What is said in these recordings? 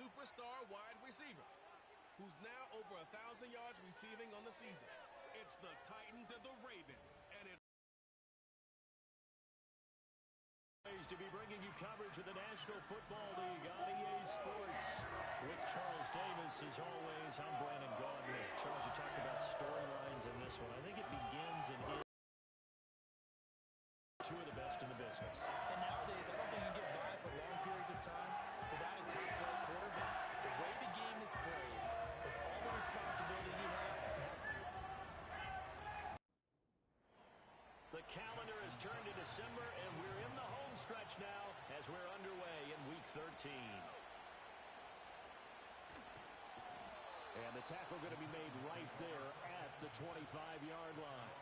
superstar wide receiver, who's now over 1,000 yards receiving on the season. It's the Titans and the Ravens, and it's to be bringing you coverage of the National Football League on EA Sports. With Charles Davis, as always, I'm Brandon Gaudner. Charles, you talked about storylines in this one. I think it begins and ends two of the best in the business. And nowadays, I don't think you get by for long periods of time without a top-flight quarterback. The way the game is played, with all the responsibility he has. The calendar has turned to December, and we're in the home stretch now as we're underway in Week 13. And the tackle going to be made right there at the 25-yard line.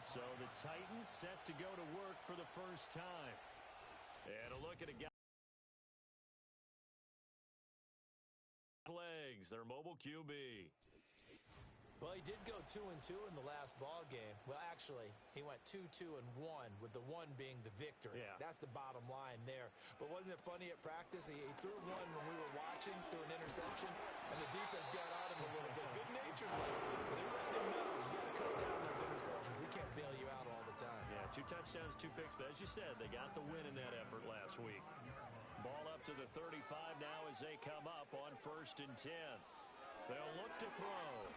So the Titans set to go to work for the first time. And a look at a guy. Legs, their mobile QB. Well, he did go 2-2 in the last ball game. Well, actually, he went 2-2-1, with the one being the victory. Yeah. That's the bottom line there. But wasn't it funny at practice? He threw one when we were watching, threw an interception, and the defense got on him a little bit. Good-naturedly, but he let him know, you got to cut down those interceptions. We can't bail you out all the time. Yeah, 2 touchdowns, 2 picks. But as you said, they got the win in that effort last week. Ball up to the 35 now as they come up on 1st and 10. They'll look to throw.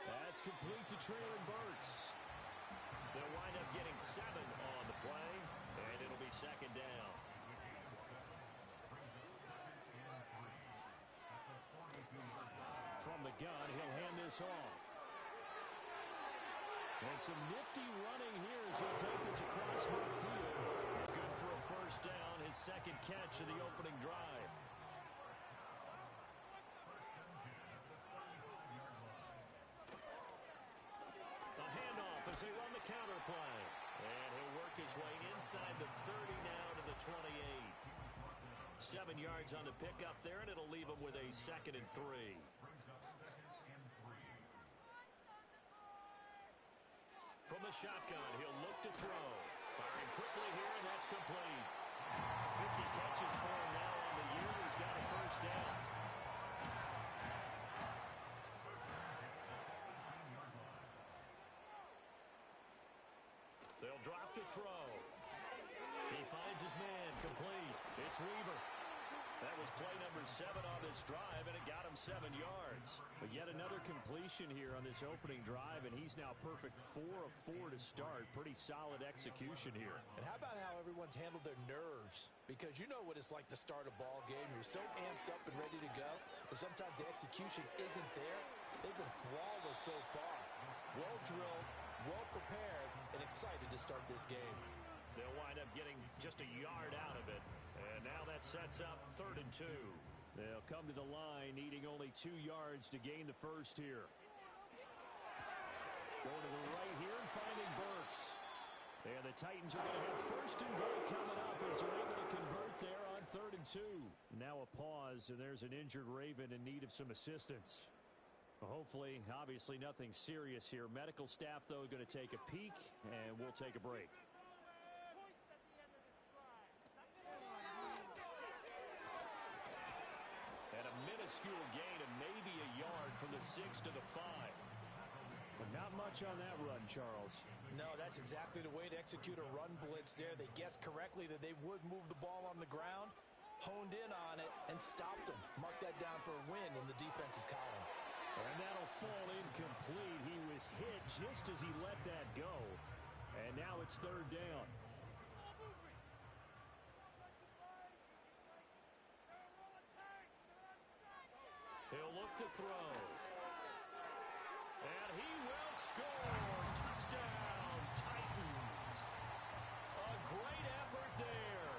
That's complete to Traylon Burks. They'll wind up getting 7 on the play, and it'll be 2nd down. From the gun, he'll hand this off. And some nifty running here as he'll take this across midfield. Good for a 1st down, his 2nd catch of the opening drive. As they run the counter play. And he'll work his way inside the 30 now to the 28. 7 yards on the pickup there, and it'll leave him with a 2nd and 3. From the shotgun, he'll look to throw. Firing quickly here, and that's complete. 50 catches for him now on the year. He's got a 1st down. They'll drop to throw. He finds his man, complete. It's Weaver. That was play number 7 on this drive, and it got him 7 yards. But yet another completion here on this opening drive, and he's now perfect 4 of 4 to start. Pretty solid execution here. And how about how everyone's handled their nerves? Because you know what it's like to start a ball game. You're so amped up and ready to go, but sometimes the execution isn't there. They've been flawless so far. Well drilled, well prepared, and excited to start this game. They'll wind up getting just a yard out of it. And now that sets up 3rd and 2. They'll come to the line needing only 2 yards to gain the 1st here. Going to the right here and finding Burks. And the Titans are going to have 1st and goal coming up as they're able to convert there on 3rd and 2. Now a pause, and there's an injured Raven in need of some assistance. Hopefully, obviously nothing serious here. Medical staff, though, going to take a peek, and we'll take a break. And a minuscule gain of maybe a yard from the 6 to the 5. But not much on that run, Charles. No, that's exactly the way to execute a run blitz there. They guessed correctly that they would move the ball on the ground, honed in on it, and stopped them. Mark that down for a win in the defense's column. And that'll fall incomplete. He was hit just as he let that go. And now it's 3rd down. He'll look to throw. And he will score. Touchdown, Titans. A great effort there.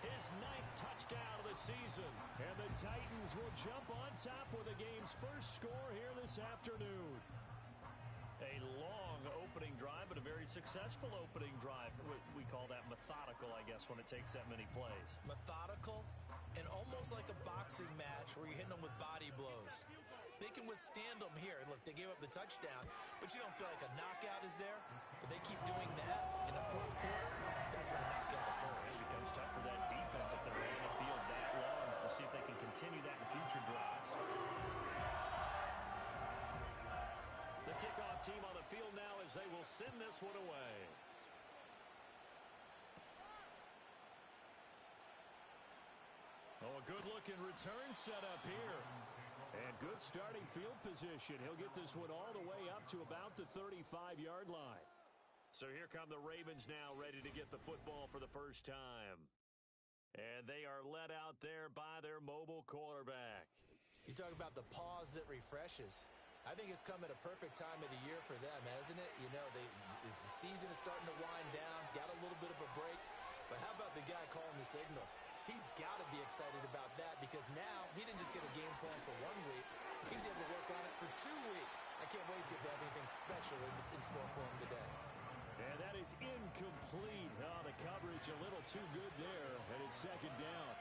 His 9th touchdown of the season. And the Titans will jump on top with the game's first score here this afternoon. A long opening drive, but a very successful opening drive. We call that methodical, I guess, when it takes that many plays. Methodical and almost like a boxing match where you're hitting them with body blows. They can withstand them here. Look, they gave up the touchdown, but you don't feel like a knockout is there. But they keep doing that in the 4th quarter. That's when a knockout occurs. It becomes tough for that defense if they're in the field that long. We'll see if they can continue that in future drives. The kickoff team on the field now as they will send this one away. Oh, a good-looking return setup here. And good starting field position. He'll get this one all the way up to about the 35-yard line. So here come the Ravens now, ready to get the football for the first time. And they are led out there by their mobile quarterback. You talk about the pause that refreshes. I think it's come at a perfect time of the year for them, hasn't it? You know, the season is starting to wind down, got a little bit of a break. But how about the guy calling the signals? He's got to be excited about that because now he didn't just get a game plan for 1 week. He's able to work on it for 2 weeks. I can't wait to see if they have anything special in store for him today. And that is incomplete. Oh, the coverage a little too good there, and it's second down.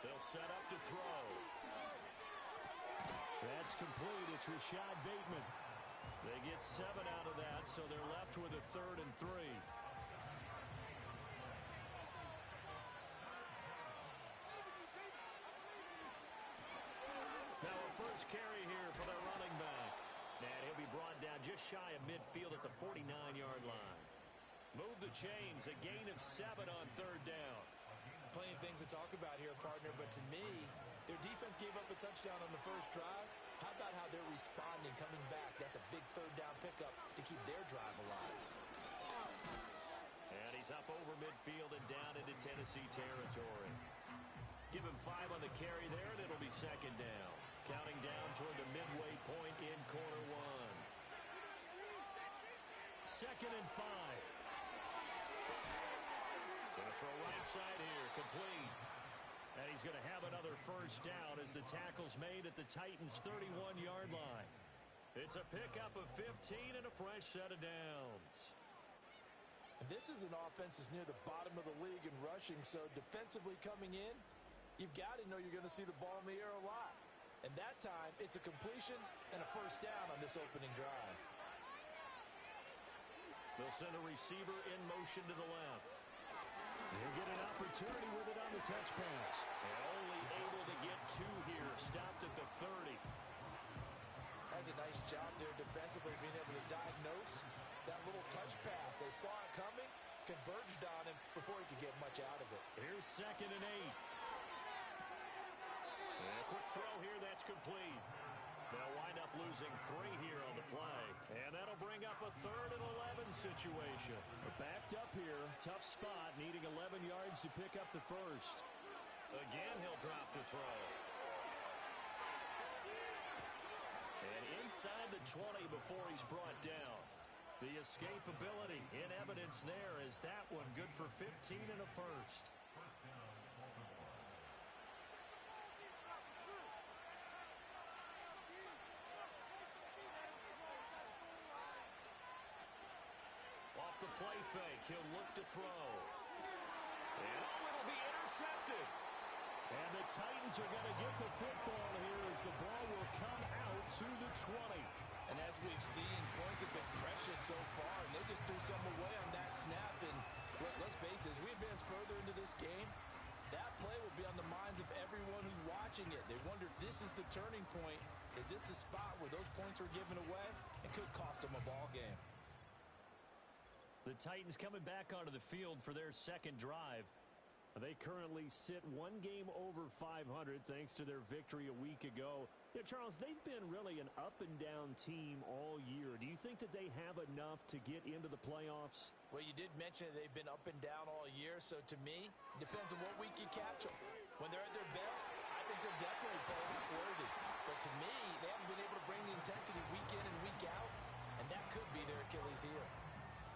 They'll set up to throw. That's complete. It's Rashad Bateman. They get 7 out of that, so they're left with a 3rd and 3. Now a first carry here for their running back. And he'll be brought down just shy of midfield at the 49-yard line. Move the chains, a gain of 7 on 3rd down. Plenty of things to talk about here, partner, but to me, their defense gave up a touchdown on the first drive. How about how they're responding, coming back? That's a big 3rd down pickup to keep their drive alive. And he's up over midfield and down into Tennessee territory. Give him 5 on the carry there, and it'll be second down. Counting down toward the midway point in quarter 1. 2nd and 5. Gonna throw right side here, complete. And he's going to have another first down as the tackle's made at the Titans' 31-yard line. It's a pickup of 15 and a fresh set of downs. And this is an offense that's near the bottom of the league in rushing, so defensively coming in, you've got to know you're going to see the ball in the air a lot. And that time, it's a completion and a first down on this opening drive. They'll send a receiver in motion to the left. He'll get an opportunity with it on the touch pass. And only able to get 2 here. Stopped at the 30. Has a nice job there defensively, being able to diagnose that little touch pass. They saw it coming, converged on him before he could get much out of it. Here's 2nd and 8. And a quick throw here, that's complete. They'll wind up losing 3 here on the play. And that'll bring up a 3rd and 11 situation. Backed up here, tough spot, needing 11 yards to pick up the first. Again, he'll drop to throw. And inside the 20 before he's brought down. The escapability in evidence there is that one good for 15 and a first. The play fake, he'll look to throw. And it'll be intercepted. And the Titans are going to get the football here as the ball will come out to the 20. And as we've seen, points have been precious so far, and they just threw some away on that snap. And let's face it, as we advance further into this game, that play will be on the minds of everyone who's watching it. They wonder if this is the turning point. Is this the spot where those points were given away and could cost them a ball game? The Titans coming back onto the field for their second drive. They currently sit 1 game over 500 thanks to their victory a week ago. Yeah, Charles, they've been really an up-and-down team all year. Do you think that they have enough to get into the playoffs? Well, you did mention they've been up and down all year, so to me, it depends on what week you catch them. When they're at their best, I think they're definitely playoff worthy. But to me, they haven't been able to bring the intensity week in and week out, and that could be their Achilles heel.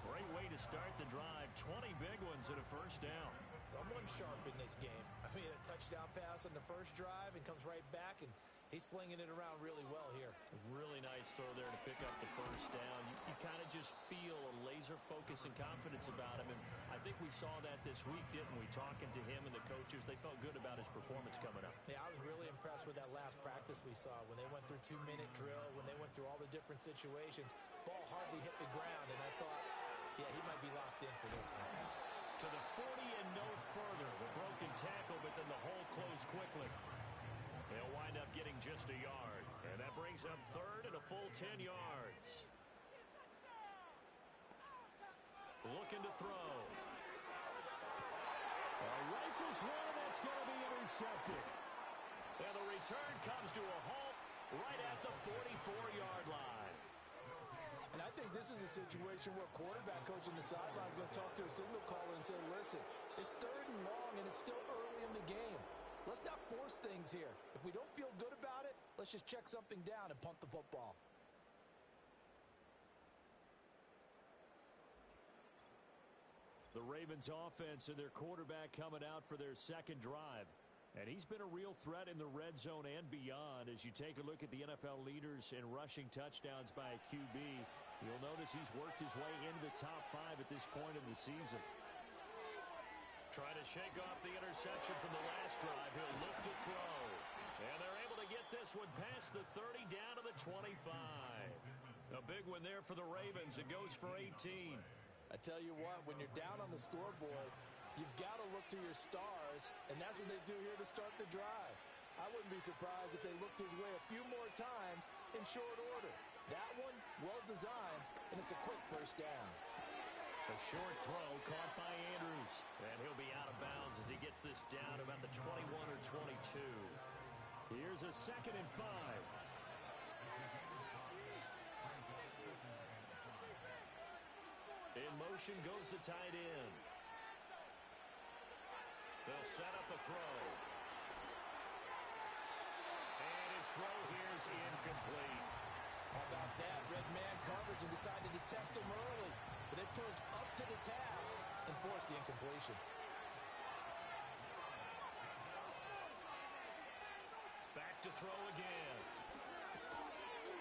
Great way to start the drive. 20 big ones and a first down. Someone sharp in this game. I mean, a touchdown pass on the first drive and comes right back, and he's flinging it around really well here. A really nice throw there to pick up the first down. You kind of just feel a laser focus and confidence about him, and I think we saw that this week, didn't we? Talking to him and the coaches, they felt good about his performance coming up. Hey, I was really impressed with that last practice we saw when they went through 2-minute drill, when they went through all the different situations. Ball hardly hit the ground, and I thought, yeah, he might be locked in for this one. To the 40 and no further. The broken tackle, but then the hole closed quickly. They'll wind up getting just a yard. And that brings up third and a full 10 yards. Looking to throw. Rifles one, and that's going to be intercepted. And the return comes to a halt right at the 44-yard line. And I think this is a situation where quarterback coach on the sideline is going to talk to a signal caller and say, listen, it's 3rd and long, and it's still early in the game. Let's not force things here. If we don't feel good about it, let's just check something down and punt the football. The Ravens offense and their quarterback coming out for their second drive. And he's been a real threat in the red zone and beyond. As you take a look at the NFL leaders in rushing touchdowns by a QB, you'll notice he's worked his way into the top 5 at this point in the season. Trying to shake off the interception from the last drive. He'll look to throw. And they're able to get this one past the 30 down to the 25. A big one there for the Ravens. It goes for 18. I tell you what, when you're down on the scoreboard, you've got to look to your stars, and that's what they do here to start the drive. I wouldn't be surprised if they looked his way a few more times in short order. That one, well designed, and it's a quick first down. A short throw caught by Andrews, and he'll be out of bounds as he gets this down about the 21 or 22. Here's a 2nd and 5. In motion goes the tight end. They'll set up a throw. And his throw here is incomplete. How about that? Red man coverage and decided to test him early. But they proved up to the task and forced the incompletion. Back to throw again.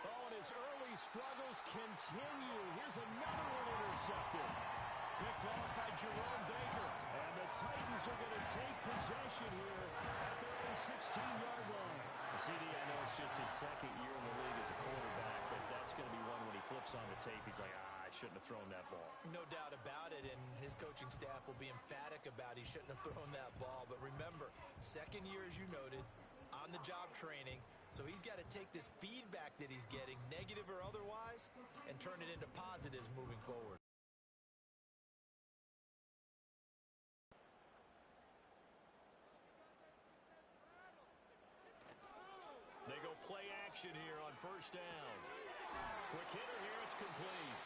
Oh, and his early struggles continue. Here's another one intercepted. Picked off by Jerome Baker. And the Titans are going to take possession here at their own 16-yard line. CD, I know it's just his 2nd year in the league as a quarterback, but that's going to be one when he flips on the tape. He's like, I shouldn't have thrown that ball. No doubt about it, and his coaching staff will be emphatic about he shouldn't have thrown that ball. But remember, 2nd year, as you noted, on-the-job training. So he's got to take this feedback that he's getting, negative or otherwise, and turn it into positives moving forward. They go play action here on first down. Quick hitter here, it's complete.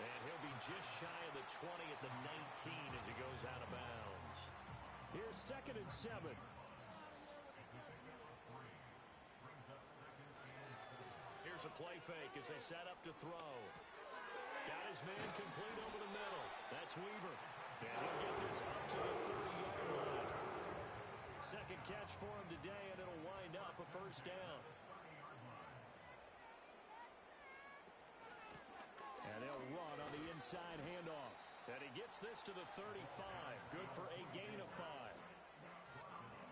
And he'll be just shy of the 20 at the 19 as he goes out of bounds. Here's 2nd and 7. Here's a play fake as they set up to throw. Got his man complete over the middle. That's Weaver. And he'll get this up to the 30-yard line. 2nd catch for him today, and it'll wind up a first down. And they'll run on the inside handoff. And he gets this to the 35. Good for a gain of 5.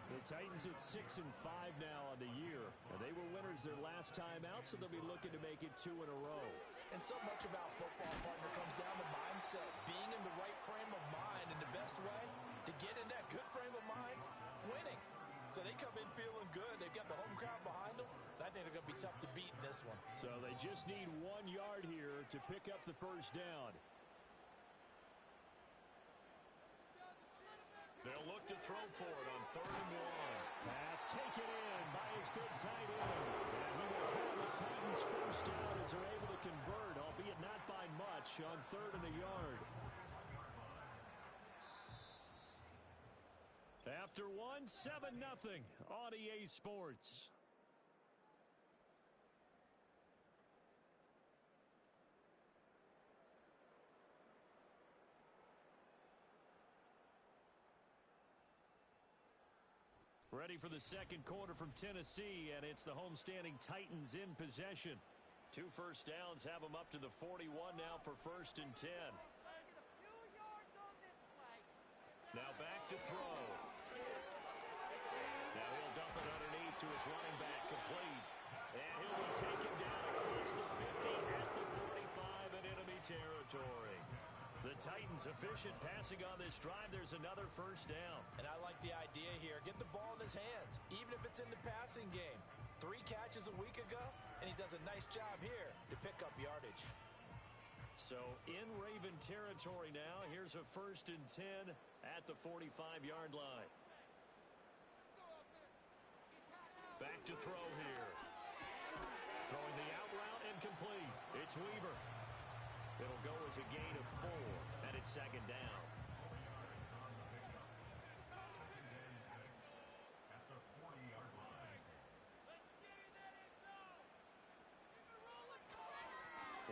The Titans at 6 and 5 now on the year. And they were winners their last time out, so they'll be looking to make it 2 in a row. And so much about football, partner, comes down to mindset. Being in the right frame of mind, and the best way to get in that good frame of mind, winning. So they come in feeling good. They've got the home crowd behind them. I think they're going to be tough to beat in this one. So they just need 1 yard here to pick up the first down. They'll look to throw for it on 3rd and 1. Pass taken in by his big tight end. And he will have the Titans first down as they're able to convert, albeit not by much, on 3rd and a yard. After 1, 7-0 on EA Sports. Ready for the 2nd quarter from Tennessee, and it's the homestanding Titans in possession. 2 first downs have them up to the 41 now for 1st and 10. Now back to throw. Now he'll dump it underneath. Titans efficient passing on this drive. There's another first down. And I like the idea here. Get the ball in his hands, even if it's in the passing game. 3 catches a week ago, and he does a nice job here to pick up yardage. So in Raven territory now, here's a 1st and 10 at the 45-yard line. Back to throw here. Throwing the out route and complete. It's Weaver. It'll go as a gain of 4, and it's 2nd down.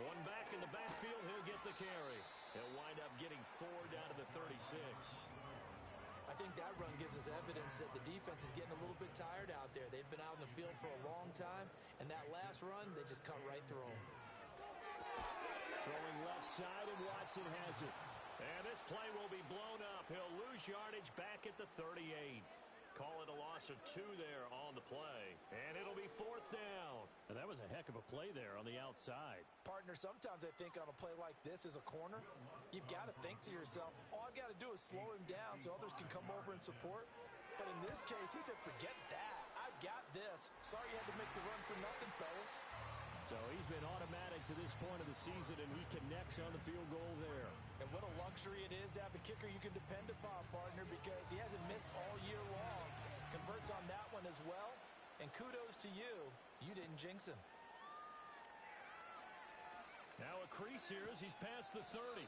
One back in the backfield, he'll get the carry. He'll wind up getting 4 down to the 36. I think that run gives us evidence that the defense is getting a little bit tired out there. They've been out in the field for a long time, and that last run, they just cut right through them. Throwing left side, and Watson has it. And this play will be blown up. He'll lose yardage back at the 38. Call it a loss of 2 there on the play. And it'll be 4th down. And that was a heck of a play there on the outside. Partner, sometimes I think on a play like this as a corner, you've got to think to yourself, all I've got to do is slow him down so others can come over and support. But in this case, he said, forget that. I've got this. Sorry you had to make the run for nothing, fellas. So he's been automatic to this point of the season, and he connects on the field goal there. And what a luxury it is to have a kicker you can depend upon, partner, because he hasn't missed all year long. Converts on that one as well. And kudos to you. You didn't jinx him. Now a crease here as he's past the 30.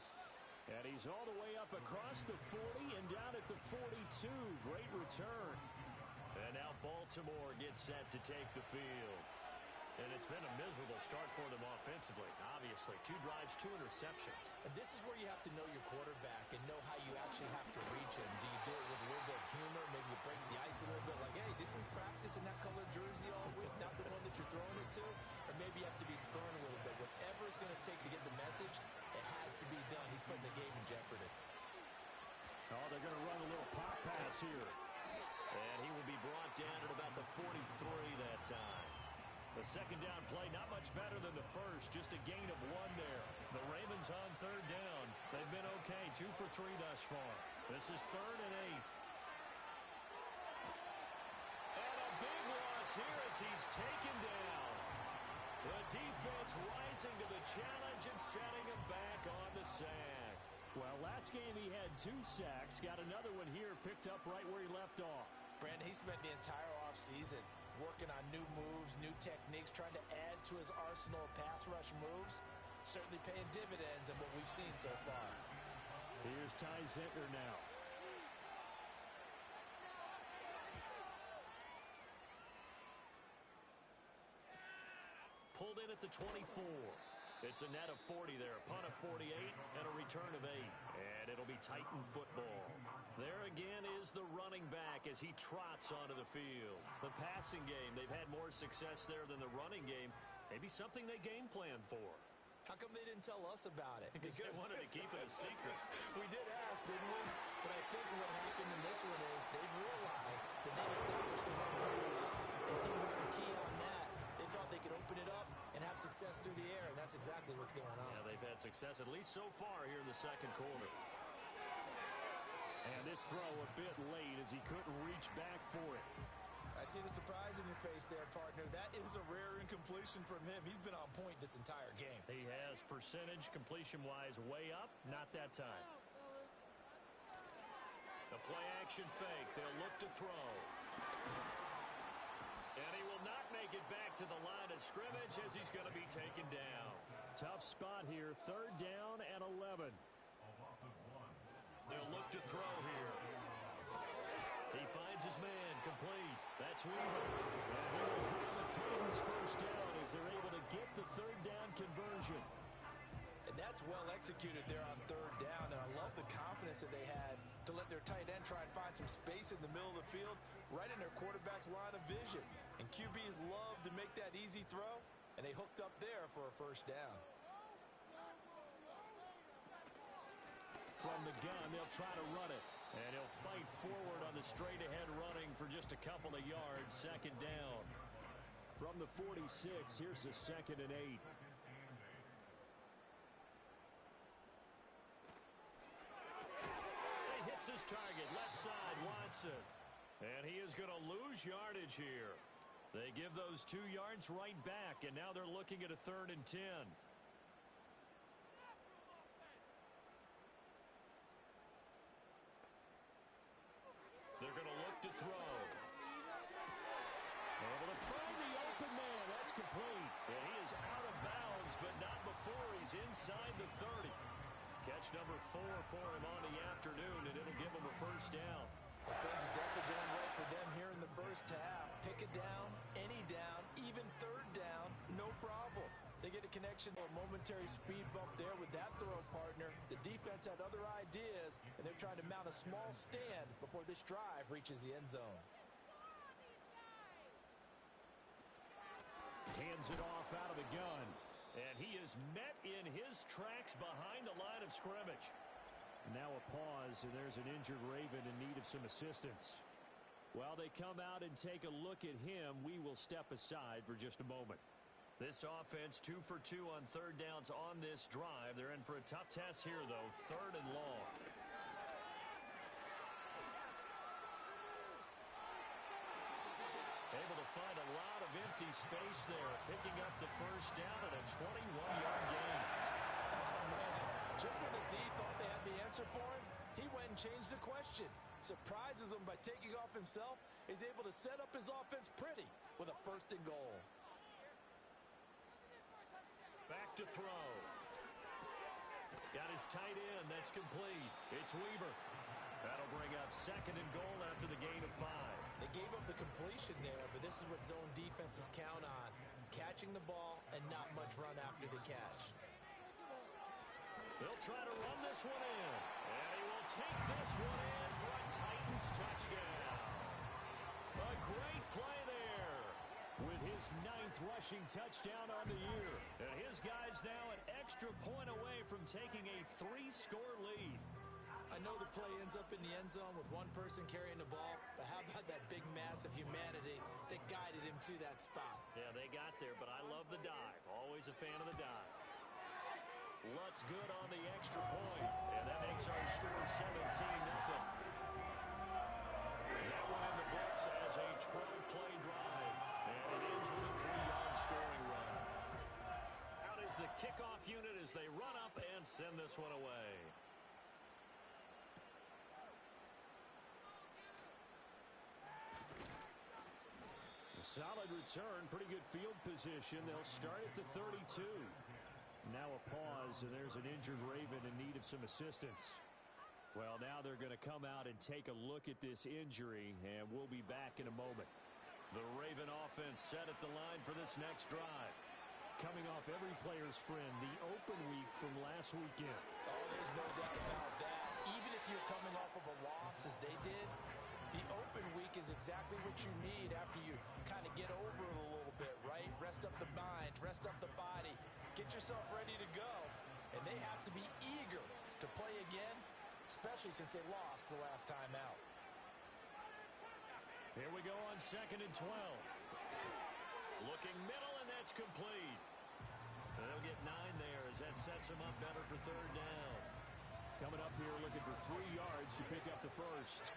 And he's all the way up across the 40 and down at the 42. Great return. And now Baltimore gets set to take the field. And it's been a miserable start for them offensively, obviously. 2 drives, 2 interceptions. And this is where you have to know your quarterback and know how you actually have to reach him. Do you do it with a little bit of humor? Maybe you break the ice a little bit like, hey, didn't we practice in that color jersey all week? Not the one that you're throwing it to? Or maybe you have to be stern a little bit. Whatever it's going to take to get the message, it has to be done. He's putting the game in jeopardy. Oh, they're going to run a little pop pass here. And he will be brought down at about the 43 that time. The 2nd down play, not much better than the first, just a gain of 1 there. The Ravens on 3rd down. They've been okay, 2 for 3 thus far. This is 3rd and 8. And a big loss here as he's taken down. The defense rising to the challenge and setting him back on the sack. Well, last game he had 2 sacks. Got another one here, picked up right where he left off. Brandon, he spent the entire offseason working on new moves, new techniques, trying to add to his arsenal of pass rush moves. Certainly paying dividends in what we've seen so far. Here's Ty Zentner now. Pulled in at the 24. It's a net of 40 there, a punt of 48, and a return of 8. And it'll be Titan football. There again is the running back as he trots onto the field. The passing game, they've had more success there than the running game. Maybe something they game plan for. How come they didn't tell us about it? Because they wanted to keep it a secret. We did ask, didn't we? But I think what happened in this one is they've realized that they've established the run pretty well, and teams are going to key on that. They thought they could open it up and have success through the air, and that's exactly what's going on. Yeah, they've had success at least so far here in the 2nd quarter. And this throw a bit late as he couldn't reach back for it. I see the surprise in your face there, partner. That is a rare incompletion from him. He's been on point this entire game. He has percentage completion-wise way up, not that time. The play-action fake. They'll look to throw. And he will not make it back to the line of scrimmage as he's going to be taken down. Tough spot here. 3rd down and 11. They'll look to throw here. He finds his man, complete. That's Weaver. And he will have the Titans 1st down as they're able to get the 3rd down conversion. And that's well executed there on 3rd down, and I love the confidence that they had to let their tight end try and find some space in the middle of the field, right in their quarterback's line of vision. And QBs love to make that easy throw, and they hooked up there for a 1st down. From the gun, they'll try to run it. And he'll fight forward on the straight-ahead running for just a couple of yards. 2nd down. From the 46, here's the 2nd and 8. Wilson. And he is going to lose yardage here. They give those 2 yards right back, and now they're looking at a 3rd and 10. They're going to look to throw. Able to find the open man. That's complete. And he is out of bounds, but not before he's inside the 30. Catch number 4 for him on the afternoon, and it'll give him a 1st down. Well, things are definitely going right for them here in the first half. Pick it down, any down, even 3rd down, no problem. They get a connection, a momentary speed bump there with that throw partner. The defense had other ideas, and they're trying to mount a small stand before this drive reaches the end zone. Hands it off out of the gun. And he is met in his tracks behind the line of scrimmage. Now a pause, and there's an injured Raven in need of some assistance. While they come out and take a look at him, we will step aside for just a moment. This offense 2 for 2 on 3rd downs on this drive. They're in for a tough test here, though. 3rd and long. Able to find a lot of empty space there, picking up the 1st down at a 21-yard gain. Oh, man. Just when the D thought they had the answer for him, he went and changed the question. Surprises him by taking off himself. Is able to set up his offense pretty with a 1st and goal. Back to throw. Got his tight end. That's complete. It's Weaver. That'll bring up 2nd and goal after the gain of 5. They gave up the completion there, but this is what zone defenses count on. Catching the ball and not much run after the catch. They'll try to run this one in. And he will take this one in for a Titans touchdown. A great play there. With his 9th rushing touchdown on the year. And his guy's now an extra point away from taking a 3-score lead. I know the play ends up in the end zone with one person carrying the ball, but how about that big mass of humanity that guided him to that spot? Yeah, they got there, but I love the dive. Always a fan of the dive. Lutz good on the extra point, and that makes our score 17-0. That one in the books as a 12-play drive, and it ends with a 3-yard scoring run. Out is the kickoff unit as they run up and send this one away. Solid return, pretty good field position. They'll start at the 32. Now a pause, and there's an injured Raven in need of some assistance. Well, now they're going to come out and take a look at this injury, and we'll be back in a moment. The Raven offense set at the line for this next drive. Coming off every player's friend, the open week from last weekend. Oh, there's no doubt about that. Even if you're coming off of a loss as they did, the open week is exactly what you need after you kind of get over it a little bit, right? Rest up the mind, rest up the body, get yourself ready to go. And they have to be eager to play again, especially since they lost the last time out. Here we go on 2nd and 12. Looking middle, and that's complete. They'll get 9 there as that sets them up better for 3rd down. Coming up here looking for 3 yards to pick up the 1st.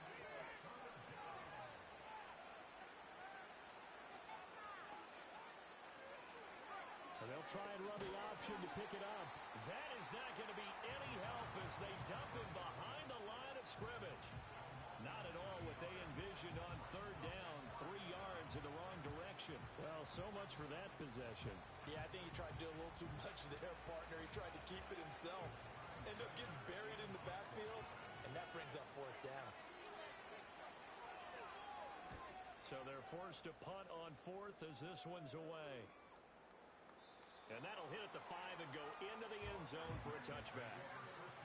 And they'll try and run the option to pick it up. That is not going to be any help as they dump him behind the line of scrimmage. Not at all what they envisioned on 3rd down. 3 yards in the wrong direction. Well, so much for that possession. Yeah, I think he tried to do a little too much there, partner. He tried to keep it himself. Ended up getting buried in the backfield, and that brings up 4th down. So they're forced to punt on 4th as this one's away. And that'll hit at the 5 and go into the end zone for a touchback.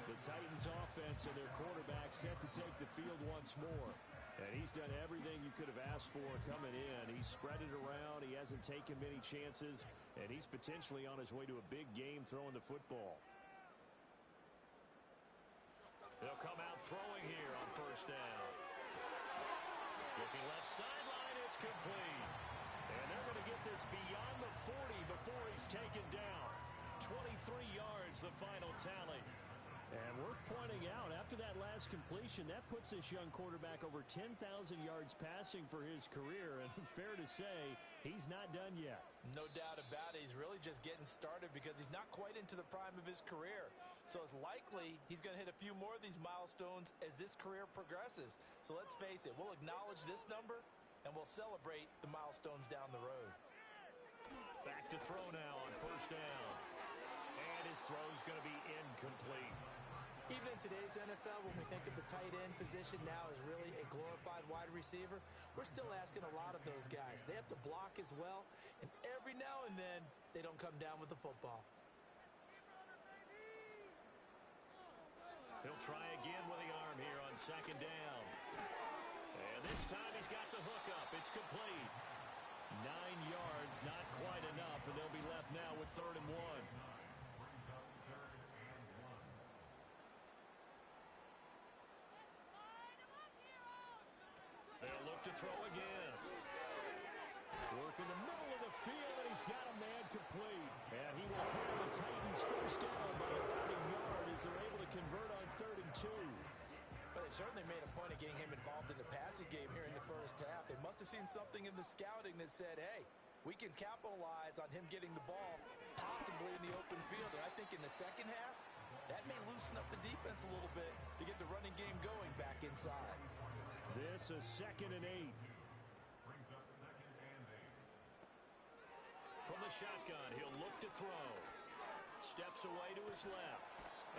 The Titans offense and their quarterback set to take the field once more. And he's done everything you could have asked for coming in. He's spread it around. He hasn't taken many chances. And he's potentially on his way to a big game throwing the football. They'll come out throwing here on 1st down. Looking left sideline, it's complete. And they're going to get this beyond the 40 before he's taken down. 23 yards, the final tally. And worth pointing out, after that last completion, that puts this young quarterback over 10,000 yards passing for his career. And fair to say, he's not done yet. No doubt about it. He's really just getting started because he's not quite into the prime of his career. So it's likely he's going to hit a few more of these milestones as this career progresses. So let's face it, we'll acknowledge this number and we'll celebrate the milestones down the road. Back to throw now on first down. And his throw's going to be incomplete. Even in today's NFL, when we think of the tight end position now as really a glorified wide receiver, we're still asking a lot of those guys. They have to block as well, and every now and then, they don't come down with the football. He'll try again with the arm here on second down. And this time he's got the hook up. It's complete. 9 yards, not quite enough, and they'll be left now with 3rd and 1. They'll look to throw again. Work in the middle of the field, and he's got a man complete. And he will carry the Titans first down by about a yard as they're able to convert on 3rd and 2. But they certainly made a point of getting him involved in the passing game here in the first half. They must have seen something in the scouting that said, hey, we can capitalize on him getting the ball, possibly in the open field. And I think in the second half, that may loosen up the defense a little bit to get the running game going back inside. This is 2nd and 8. From the shotgun, he'll look to throw. Steps away to his left.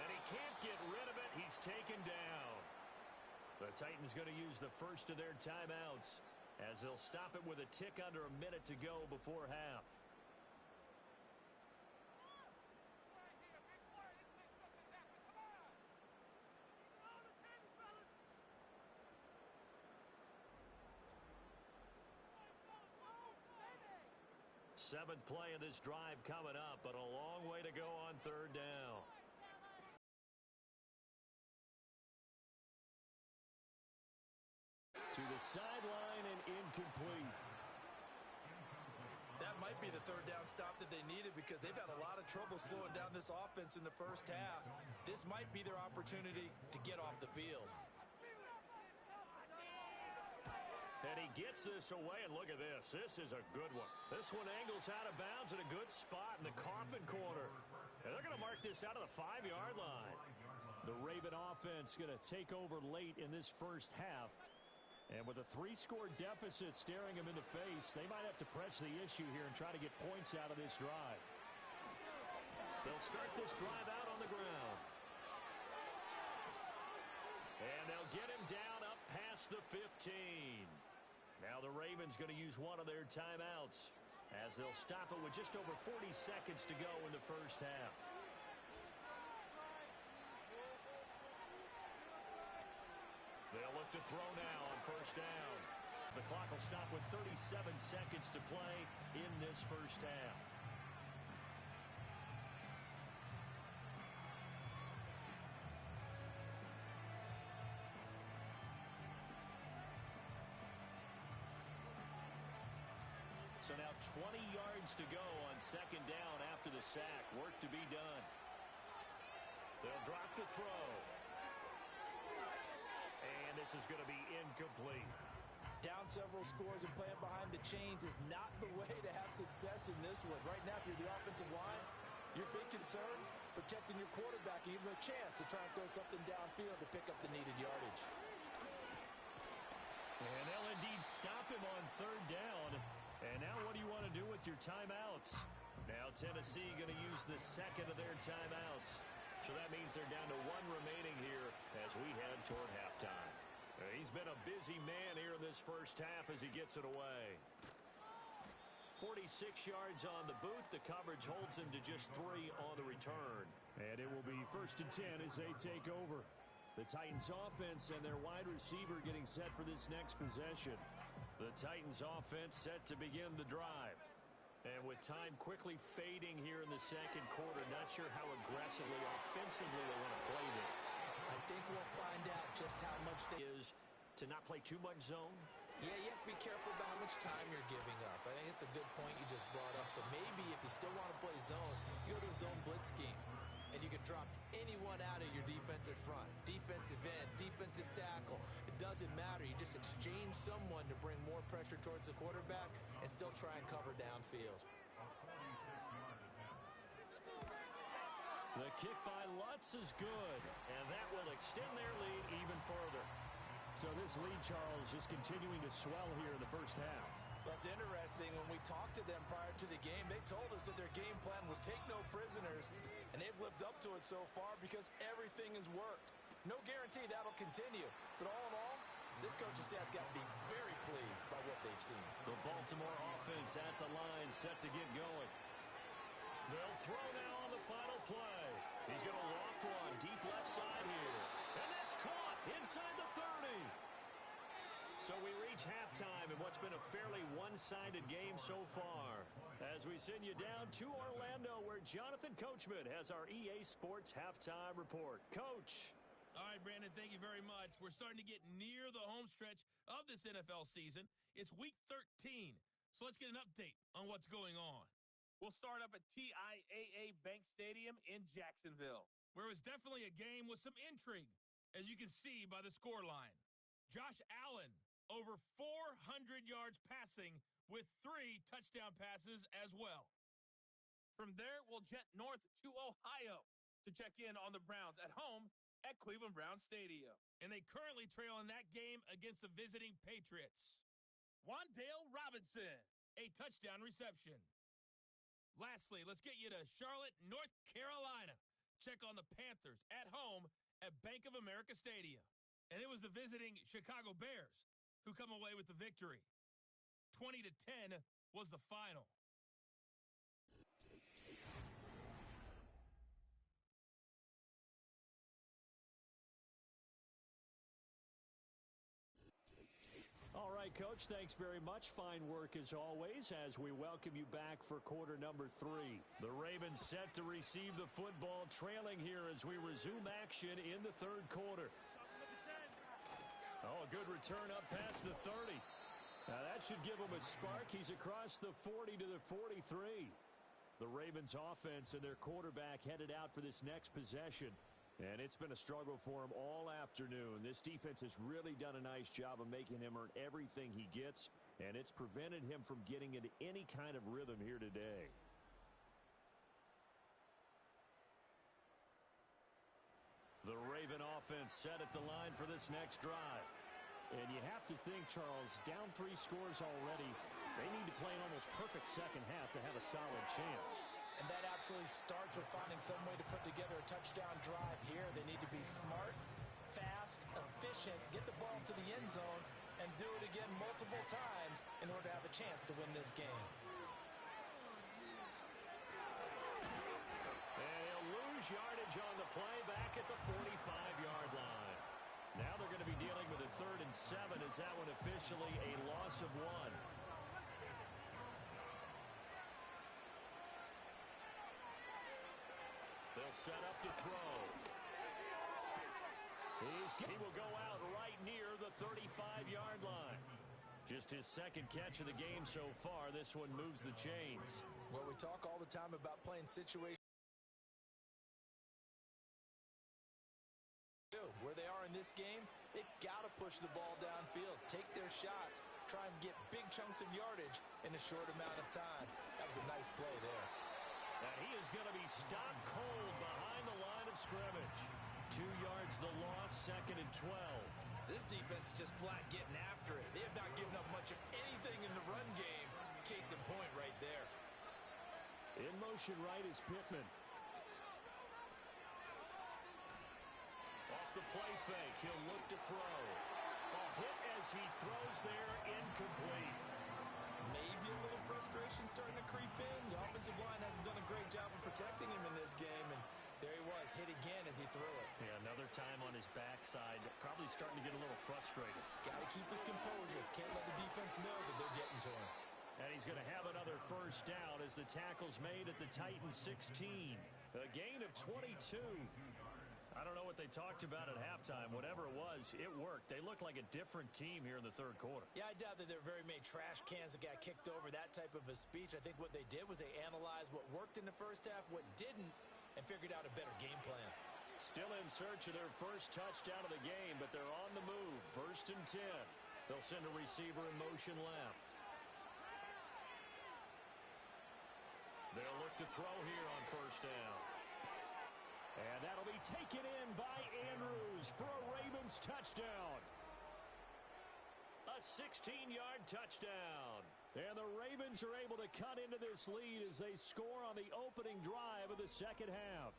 And he can't get rid of it. He's taken down. The Titans going to use the first of their timeouts as they'll stop it with a tick under a minute to go before half. Seventh play of this drive coming up, but a long way to go on 3rd down. To the sideline and incomplete. That might be the 3rd down stop that they needed because they've had a lot of trouble slowing down this offense in the first half. This might be their opportunity to get off the field. And he gets this away, and look at this. This is a good one. This one angles out of bounds in a good spot in the coffin corner. And they're going to mark this out of the 5-yard line. The Raven offense going to take over late in this first half. And with a 3-score deficit staring them in the face, they might have to press the issue here and try to get points out of this drive. They'll start this drive out on the ground. And they'll get him down up past the 15. Now the Ravens going to use one of their timeouts as they'll stop it with just over 40 seconds to go in the first half. They'll look to throw now on first down. The clock will stop with 37 seconds to play in this first half. So now 20 yards to go on second down after the sack. Work to be done. They'll drop to throw. And this is going to be incomplete. Down several scores and playing behind the chains is not the way to have success in this one. Right now, if you're the offensive line, your big concern, protecting your quarterback, and even a chance to try and throw something downfield to pick up the needed yardage. And they'll indeed stop him on third down. And now what do you want to do with your timeouts? Now Tennessee going to use the second of their timeouts. So that means they're down to one remaining here as we head toward halftime. He's been a busy man here in this first half as he gets it away. 46 yards on the boot. The coverage holds him to just 3 on the return. And it will be 1st and 10 as they take over. The Titans offense and their wide receiver getting set for this next possession. The Titans offense set to begin the drive. And with time quickly fading here in the second quarter, not sure how aggressively offensively they want to play this. I think we'll find out just how much they is to not play too much zone. Yeah, you have to be careful about how much time you're giving up. I think it's a good point you just brought up. So maybe if you still want to play zone, you go to a zone blitz scheme. and you can drop anyone out of your defensive front. Defensive end, defensive tackle. It doesn't matter. You just exchange someone to bring more pressure towards the quarterback and still try and cover downfield. The kick by Lutz is good, and that will extend their lead even further. So this lead, Charles, just continuing to swell here in the first half. That's interesting. When we talked to them prior to the game, they told us that their game plan was take no prisoners, and they've lived up to it so far because everything has worked. No guarantee that'll continue, but all in all, this coaching staff's got to be very pleased by what they've seen. The Baltimore offense at the line, set to get going. They'll throw now on the final play. He's going to loft one deep left side here. And that's caught inside the 30. So we reach halftime in what's been a fairly one-sided game so far. As we send you down to Orlando, where Jonathan Coachman has our EA Sports halftime report. Coach. All right, Brandon, thank you very much. We're starting to get near the home stretch of this NFL season. It's week 13. So let's get an update on what's going on. We'll start up at TIAA Bank Stadium in Jacksonville, where it was definitely a game with some intrigue, as you can see by the scoreline. Josh Allen, over 400 yards passing with 3 touchdown passes as well. From there, we'll jet north to Ohio to check in on the Browns at home at Cleveland Browns Stadium. And they currently trail in that game against the visiting Patriots. Wan'Dale Robinson, a touchdown reception. Lastly, let's get you to Charlotte, North Carolina. Check on the Panthers at home at Bank of America Stadium. And it was the visiting Chicago Bears who come away with the victory. 20-10 was the final. All right, Coach, thanks very much. Fine work as always as we welcome you back for quarter number 3. The Ravens set to receive the football, trailing here as we resume action in the third quarter. Oh, a good return up past the 30. Now that should give him a spark. He's across the 40 to the 43. The Ravens offense and their quarterback headed out for this next possession. And it's been a struggle for him all afternoon. This defense has really done a nice job of making him earn everything he gets, and it's prevented him from getting into any kind of rhythm here today. The Raven offense set at the line for this next drive. And you have to think, Charles, down 3 scores already, they need to play an almost perfect second half to have a solid chance. And that absolutely starts with finding some way to put together a touchdown drive here. They need to be smart, fast, efficient, get the ball to the end zone, and do it again multiple times in order to have a chance to win this game. And he'll lose yardage on the play back at the 45-yard line. Now they're going to be dealing with a 3rd and 7 as that one officially a loss of 1. They'll set up to throw. He will go out right near the 35-yard line. Just his second catch of the game so far. This one moves the chains. Well, we talk all the time about playing situations where they are in this game. They've got to push the ball downfield, take their shots, try and get big chunks of yardage in a short amount of time. That was a nice play there. And he is going to be stopped cold behind the line of scrimmage. 2 yards the loss, 2nd and 12. This defense is just flat getting after it. They have not given up much of anything in the run game. Case in point right there. In motion right is Pittman. Off the play fake, he'll look to throw. A hit as he throws there, incomplete. Maybe a little frustration starting to creep in. The offensive line hasn't done a great job of protecting him in this game, and there he was, hit again as he threw it. Yeah, another time on his backside, probably starting to get a little frustrated. Got to keep his composure. Can't let the defense know that they're getting to him. And he's going to have another first down as the tackle's made at the Titans 16. A gain of 22. I don't know what they talked about at halftime. Whatever it was, it worked. They looked like a different team here in the third quarter. Yeah, I doubt that there are very many trash cans that got kicked over, that type of a speech. I think what they did was they analyzed what worked in the first half, what didn't, and figured out a better game plan. Still in search of their first touchdown of the game, but they're on the move. 1st and 10. They'll send a receiver in motion left. They'll look to throw here on 1st down. And that'll be taken in by Andrews for a Ravens touchdown. A 16-yard touchdown. And the Ravens are able to cut into this lead as they score on the opening drive of the second half.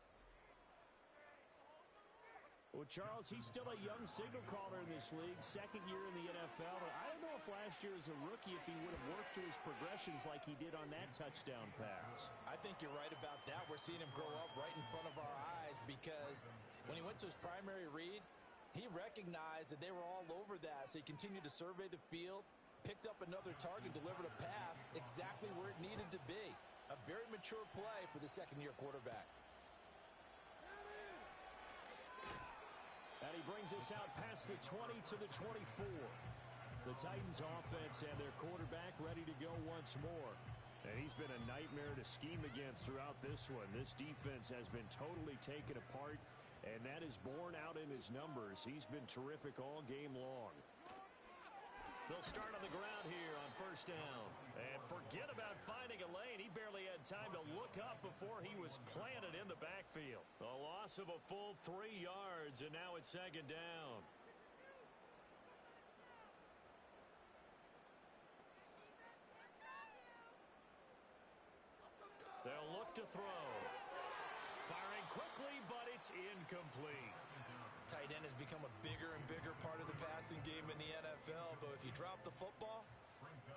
Well, Charles, he's still a young signal caller in this league, 2nd year in the NFL. But I don't know if last year as a rookie, if he would have worked through his progressions like he did on that touchdown pass. I think you're right about that. We're seeing him grow up right in front of our eyes because when he went to his primary read, he recognized that they were all over that. So he continued to survey the field, picked up another target, delivered a pass exactly where it needed to be. A very mature play for the second-year quarterback. And he brings us out past the 20 to the 24. The Titans offense and their quarterback ready to go once more. And he's been a nightmare to scheme against throughout this one. This defense has been totally taken apart, and that is borne out in his numbers. He's been terrific all game long. They'll start on the ground here on 1st down. And forget about finding a lane. He barely had time to look up before he was planted in the backfield. A loss of a full 3 yards, and now it's 2nd down. They'll look to throw. Firing quickly, but it's incomplete. Tight end has become a bigger and bigger part of the passing game in the NFL, but if you drop the football,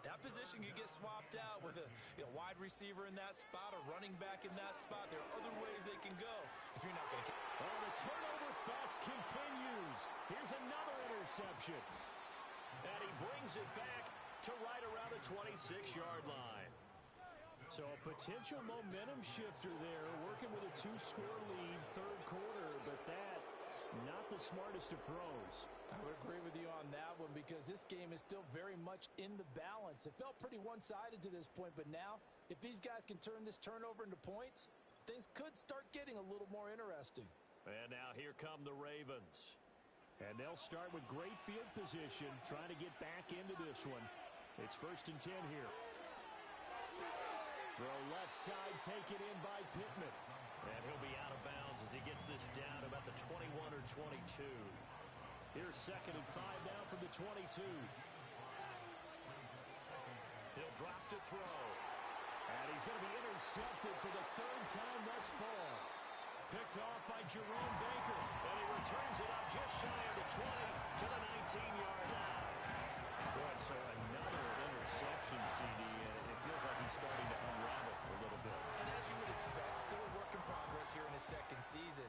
that position could get swapped out with a wide receiver in that spot, a running back in that spot. There are other ways they can go if you're not going to. Oh, the turnover fest continues. Here's another interception. And he brings it back to right around the 26-yard line. So a potential momentum shifter there, working with a 2-score lead, 3rd quarter, but that not the smartest of throws. I would agree with you on that one because this game is still very much in the balance. It felt pretty one-sided to this point, but now if these guys can turn this turnover into points, things could start getting a little more interesting. And now here come the Ravens. And they'll start with great field position, trying to get back into this one. It's 1st and 10 here. Throw left side taken in by Pittman. And he'll be out of bounds as he gets this down about the 21 or 22. Here's 2nd and 5 now from the 22. He'll drop to throw. And he's going to be intercepted for the 3rd time thus far. Picked off by Jerome Baker. And he returns it up just shy of the 20 to the 19-yard line. Boy, so another interception, CD, and it feels like he's starting to unravel a little bit. And as you would expect, still a work in progress here in his 2nd season.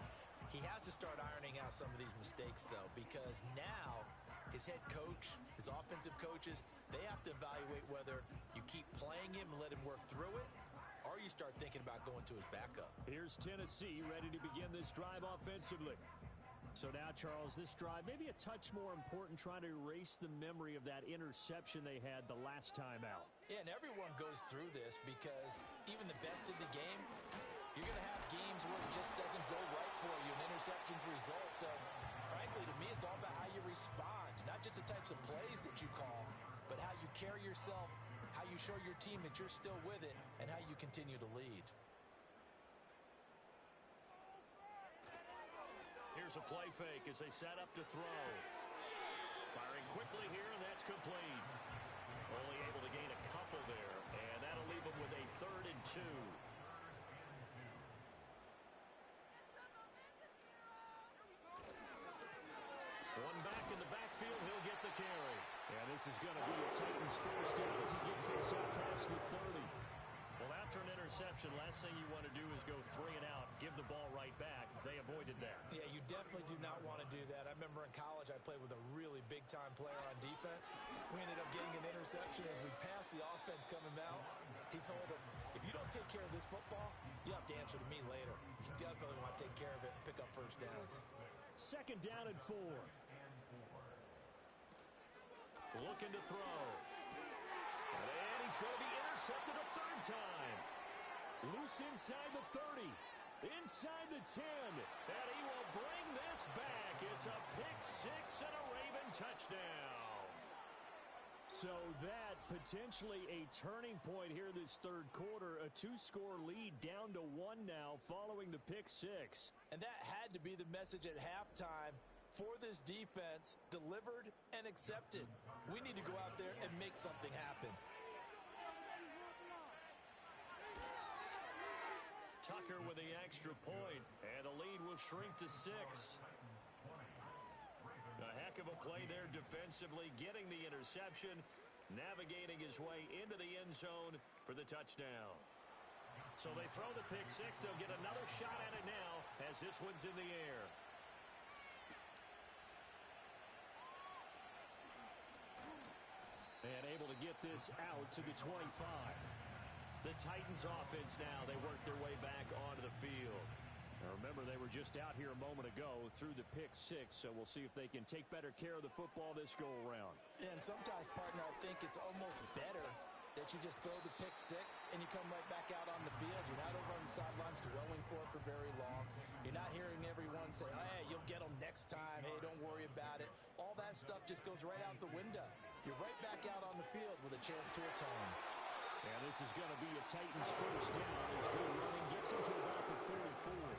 He has to start ironing out some of these mistakes, though, because now his head coach, his offensive coaches, they have to evaluate whether you keep playing him and let him work through it, or you start thinking about going to his backup. Here's Tennessee ready to begin this drive offensively. So now, Charles, this drive maybe a touch more important, trying to erase the memory of that interception they had the last time out. Yeah, and everyone goes through this because even the best in the game, you're going to have games where it just doesn't go right for you, and interceptions result. So, frankly, to me, it's all about how you respond, not just the types of plays that you call, but how you carry yourself, how you show your team that you're still with it, and how you continue to lead. Here's a play fake as they set up to throw. Firing quickly here, and that's complete. Only able to gain a couple there, and that'll leave them with a 3rd and 2. One back in the backfield, he'll get the carry. And this is going to be a Titans 1st down as he gets this up past the 30. Well, after an interception, last thing you want to do is go 3 and out, give the ball right back. They avoided that. Yeah, you definitely do not want to do that. I remember in college I played with a really big-time player on defense. We ended up getting an interception as we passed the offense coming out. He told him, if you don't take care of this football, you have to answer to me later. You definitely want to take care of it and pick up 1st downs. 2nd down and 4. Looking to throw. And he's going to be intercepted a 3rd time. Loose inside the 30. inside the 10, and he will bring this back. It's a pick six and a Raven touchdown. So that potentially a turning point here this third quarter, a two-score lead down to one now following the pick six. And that had to be the message at halftime for this defense, delivered and accepted. We need to go out there and make something happen. Tucker with the extra point, and the lead will shrink to 6. A heck of a play there defensively, getting the interception, navigating his way into the end zone for the touchdown. So they throw the pick six. They'll get another shot at it now as this one's in the air. And able to get this out to the 25. The Titans offense now, they work their way back onto the field. Now remember, they were just out here a moment ago through the pick six, so we'll see if they can take better care of the football this go-around. Yeah, and sometimes, partner, I think it's almost better that you just throw the pick six and you come right back out on the field. You're not over on the sidelines dwelling for it for very long. You're not hearing everyone say, hey, you'll get them next time. Hey, don't worry about it. All that stuff just goes right out the window. You're right back out on the field with a chance to atone. And this is going to be a Titans first down as good running gets him to about the 44.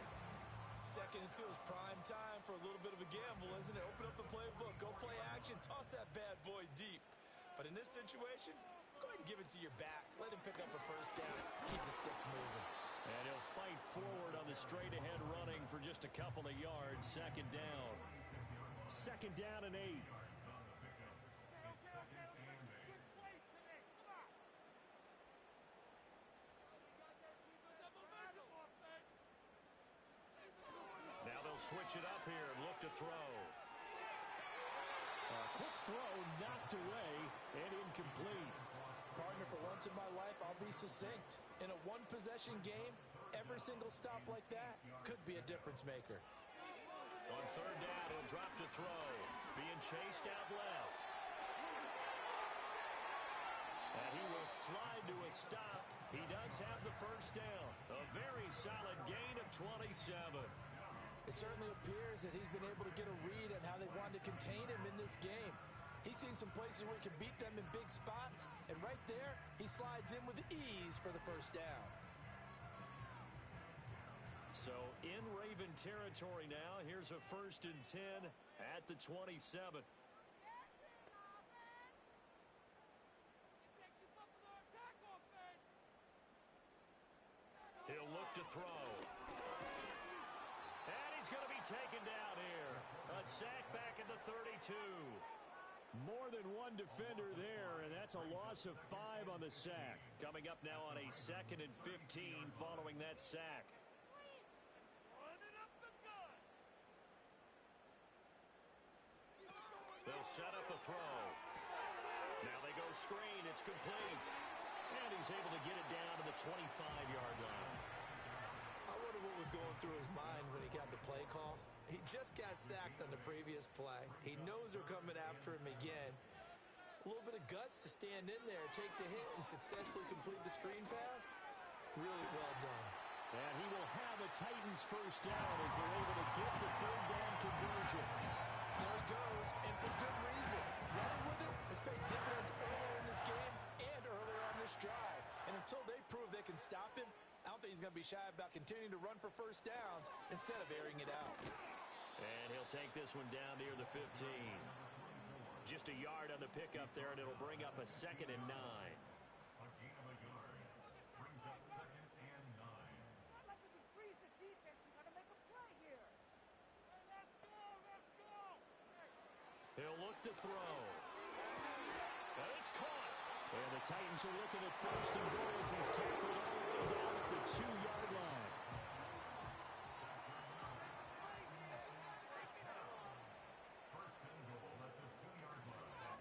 2nd and 2 is prime time for a little bit of a gamble, isn't it? Open up the playbook, go play action, toss that bad boy deep. But in this situation, go ahead and give it to your back. Let him pick up a first down. Keep the sticks moving. And he'll fight forward on the straight-ahead running for just a couple of yards. 2nd down. 2nd down and 8. Now they'll switch it up here and look to throw. A quick throw knocked away and incomplete. Partner, for once in my life, I'll be succinct. In a one-possession game, every single stop like that could be a difference maker. On 3rd down, he'll drop to throw. Being chased out left. And he will slide to a stop. He does have the first down. A very solid gain of 27. It certainly appears that he's been able to get a read on how they wanted to contain him in this game. He's seen some places where he can beat them in big spots, and right there, he slides in with ease for the first down. So in Raven territory now, here's a 1st and 10 at the 27. He'll look to throw. And he's going to be taken down here. A sack back at the 32. More than one defender there, and that's a loss of 5 on the sack. Coming up now on a 2nd and 15 following that sack. They'll set up a throw. Now they go screen. It's complete. And he's able to get it down to the 25-yard line. I wonder what was going through his mind when he got the play call. He just got sacked on the previous play. He knows they're coming after him again. A little bit of guts to stand in there, take the hit, and successfully complete the screen pass. Really well done. And he will have a Titans first down as they're able to get the 3rd down conversion. There he goes, and for good reason. Running with it has paid dividends earlier in this game and earlier on this drive. And until they prove they can stop him, I don't think he's going to be shy about continuing to run for first downs instead of airing it out. And he'll take this one down near the 15. Just a yard on the pickup there, and it'll bring up a 2nd and 9. He'll look to throw. And it's caught. And the Titans are looking at 1st and goal as he's tackled all the way down at the 2-yard line.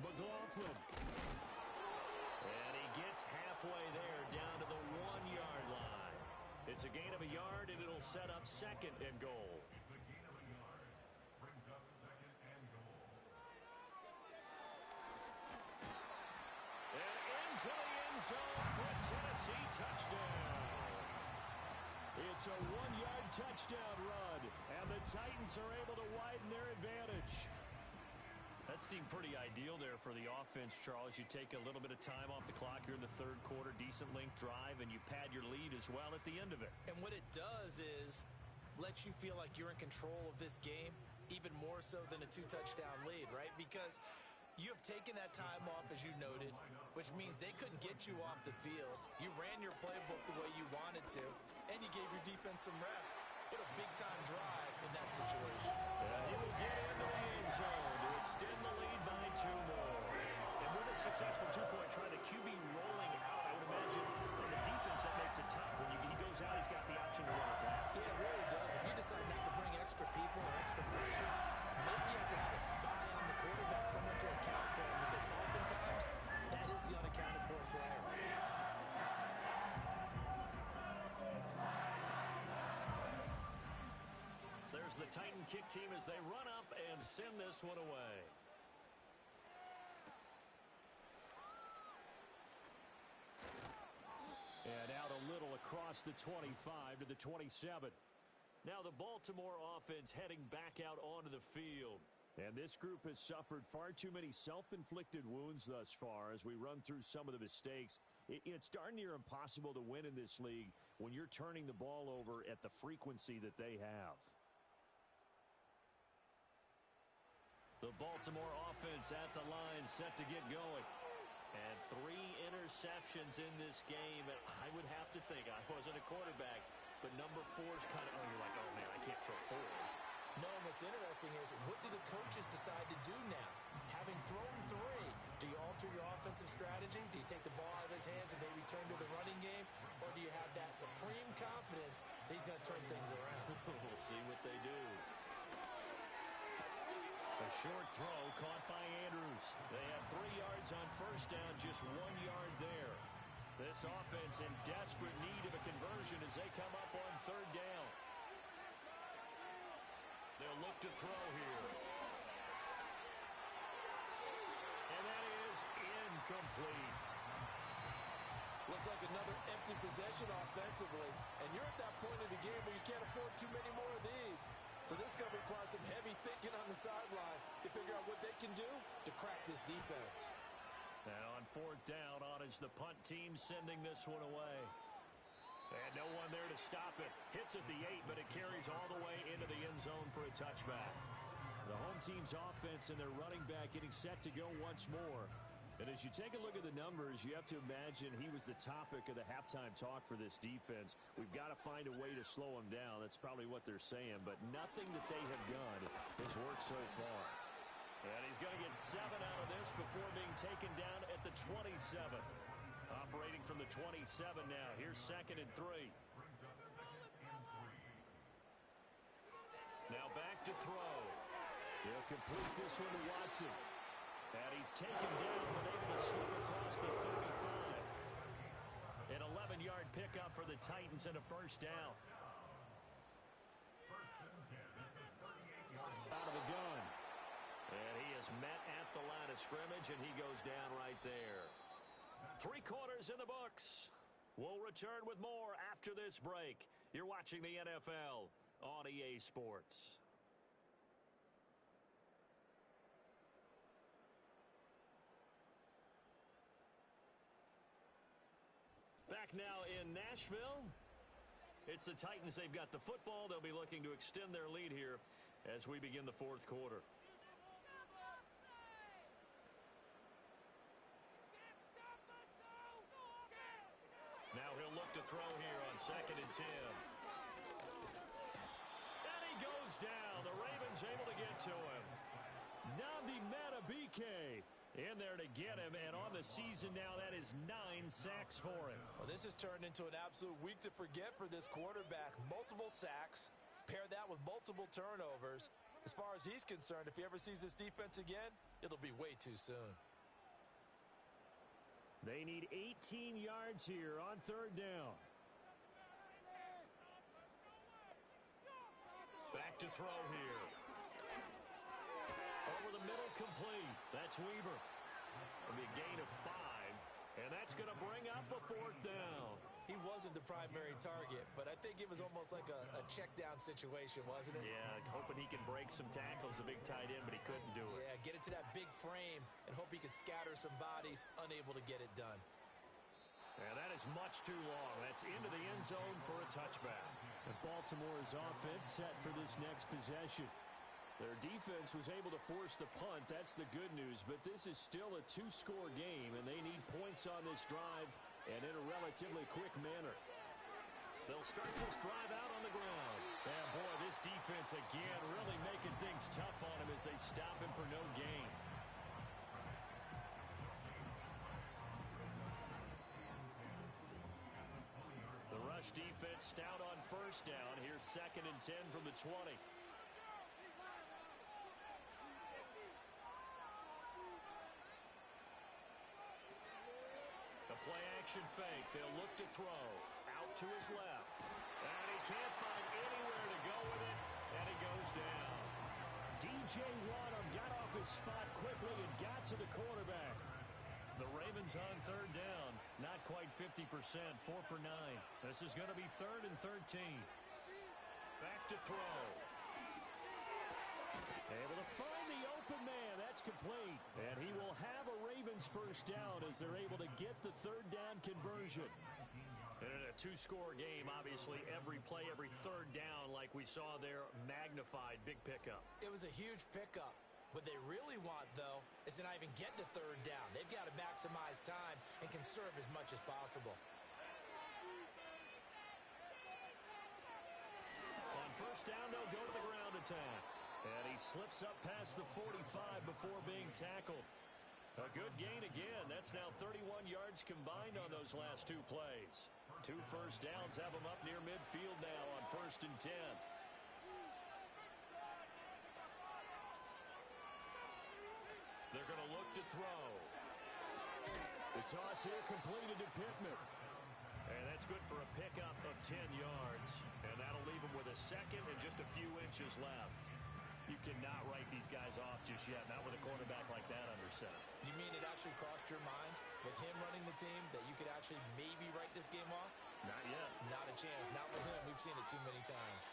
McLaughlin. And he gets halfway there down to the 1-yard line. It's a gain of a yard, and it'll set up 2nd and goal. To the end zone for a Tennessee touchdown. It's It's a one-yard touchdown run, and the Titans are able to widen their advantage. That seemed pretty ideal there for the offense, Charles. You take a little bit of time off the clock here in the third quarter, decent length drive, and you pad your lead as well at the end of it. And what it does is let you feel like you're in control of this game, even more so than a 2-touchdown lead, right? Because you have taken that time off, as you noted, which means they couldn't get you off the field. You ran your playbook the way you wanted to, and you gave your defense some rest. What a big-time drive in that situation. He will get into the end zone to extend the lead by 2 more. And with a successful two-point try, the QB rolling out, I would imagine on the defense that makes it tough. When he goes out, he's got the option to run it back. Yeah, it really does. If you decide not to bring extra people or extra pressure, maybe you have to have a spy on the quarterback, someone to account for him, because oftentimes that is the unaccounted for player. There's the Titan kick team as they run up and send this one away. And out a little across the 25 to the 27. Now the Baltimore offense heading back out onto the field. And this group has suffered far too many self-inflicted wounds thus far as we run through some of the mistakes. It's darn near impossible to win in this league when you're turning the ball over at the frequency that they have. The Baltimore offense at the line set to get going. And 3 interceptions in this game. And I would have to think, I wasn't a quarterback, but number 4's kind of, you're like, oh man, I can't throw 4. No, and what's interesting is, what do the coaches decide to do now? Having thrown 3, do you alter your offensive strategy? Do you take the ball out of his hands and maybe turn to the running game? Or do you have that supreme confidence that he's going to turn things around? We'll see what they do. A short throw caught by Andrews. They have 3 yards on first down, just 1 yard there. This offense in desperate need of a conversion as they come up on third down. They'll look to throw here. And that is incomplete. Looks like another empty possession offensively. And you're at that point in the game where you can't afford too many more of these. So this is going to require some heavy thinking on the sideline to figure out what they can do to crack this defense. Now on fourth down, on is the punt team sending this one away. And no one there to stop it. Hits at the 8, but it carries all the way into the end zone for a touchback. The home team's offense and their running back getting set to go once more. And as you take a look at the numbers, you have to imagine he was the topic of the halftime talk for this defense. We've got to find a way to slow him down. That's probably what they're saying. But nothing that they have done has worked so far. And he's going to get 7 out of this before being taken down at the 27. Operating from the 27 now. Here's 2nd and 3. Now back to throw. He'll complete this one to Watson. And he's taken down, but able to slip across the 35. An 11-yard pickup for the Titans and a first down. Out of the gun. And he is met at the line of scrimmage, and he goes down right there. 3 quarters in the books. We'll return with more after this break. You're watching the NFL on EA Sports. Back now in Nashville. It's the Titans. They've got the football. They'll be looking to extend their lead here as we begin the fourth quarter. Now he'll look to throw here on 2nd and 10. And he goes down. The Ravens able to get to him. Nabi Matabike in there to get him, and on the season now, that is 9 sacks for him. Well, this has turned into an absolute week to forget for this quarterback. Multiple sacks, pair that with multiple turnovers. As far as he's concerned, if he ever sees this defense again, it'll be way too soon. They need 18 yards here on third down. Back to throw here. Over the middle, complete. That's Weaver. It'll be a gain of 5, and that's going to bring up a fourth down. He wasn't the primary target, but I think it was almost like a check down situation, wasn't it? Yeah, hoping he can break some tackles, a big tight end, but he couldn't do it. Yeah, get into that big frame and hope he can scatter some bodies, unable to get it done. And that is much too long. That's into the end zone for a touchback. And Baltimore's offense set for this next possession. Their defense was able to force the punt. That's the good news. But this is still a two-score game, and they need points on this drive and in a relatively quick manner. They'll start this drive out on the ground. And, boy, this defense, again, really making things tough on him as they stop him for no gain. The rush defense stout on first down. Here's 2nd and 10 from the 20. Play-action fake. They'll look to throw. Out to his left. And he can't find anywhere to go with it. And he goes down. DJ Wadham got off his spot quickly and got to the quarterback. The Ravens on 3rd down. Not quite 50%. 4 for 9. This is going to be 3rd and 13. Back to throw. Able to find the open man. That's complete. And he will have a Ravens first down as they're able to get the 3rd down conversion. And in a two-score game, obviously, every play, every 3rd down, like we saw there, magnified. Big pickup. It was a huge pickup. What they really want, though, is to not even get to 3rd down. They've got to maximize time and conserve as much as possible. On first down, they'll go to the ground attack. And he slips up past the 45 before being tackled. A good gain again. That's now 31 yards combined on those last 2 plays. 2 first downs have him up near midfield now on 1st and 10. They're going to look to throw. The toss here completed to Pittman. And that's good for a pickup of 10 yards. And that'll leave him with a 2nd and just a few inches left. You cannot write these guys off just yet, not with a quarterback like that under center. You mean it actually crossed your mind with him running the team that you could actually maybe write this game off? Not yet. Not a chance. Not with him. We've seen it too many times.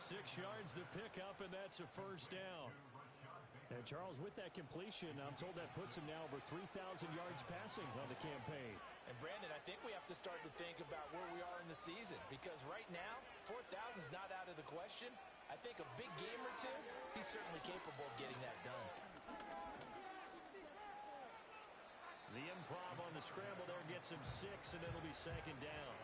6 yards the pickup, and that's a first down. And Charles, with that completion, I'm told that puts him now over 3,000 yards passing on the campaign. And Brandon, I think we have to start to think about where we are in the season, because right now, 4,000 is not out of the question. I think a big game or two, he's certainly capable of getting that done. The improv on the scramble there gets him 6, and it'll be 2nd down.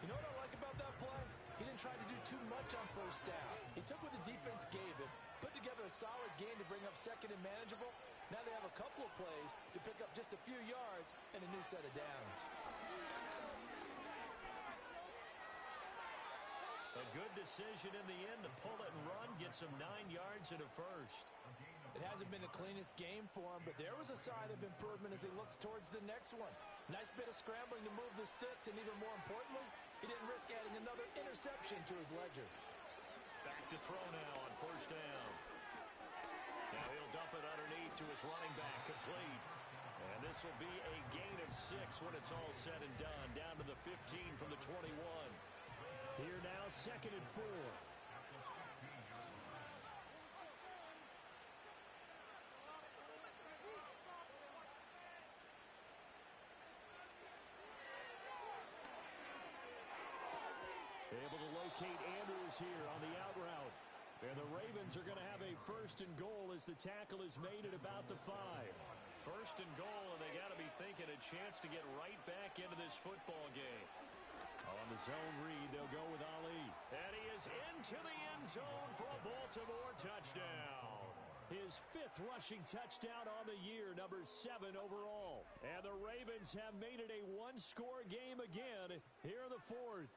You know what I like about that play? He didn't try to do too much on first down. He took what the defense gave him, put together a solid game to bring up 2nd and manageable. Now they have a couple of plays to pick up just a few yards and a new set of downs. A good decision in the end to pull it and run, gets him 9 yards and a first. It hasn't been the cleanest game for him, but there was a sign of improvement as he looks towards the next one. Nice bit of scrambling to move the sticks, and even more importantly, he didn't risk adding another interception to his ledger. Back to throw now on first down. Now he'll dump it underneath to his running back, complete. And this will be a gain of 6 when it's all said and done, down to the 15 from the 21. Here now, 2nd and 4. Able to locate Andrews here on the out route. And the Ravens are going to have a 1st and goal as the tackle is made at about the 5. 1st and goal, and they got to be thinking a chance to get right back into this football game. On the zone read, they'll go with Ali. And he is into the end zone for a Baltimore touchdown. His 5th rushing touchdown on the year, number 7 overall. And the Ravens have made it a one-score game again here in the 4th.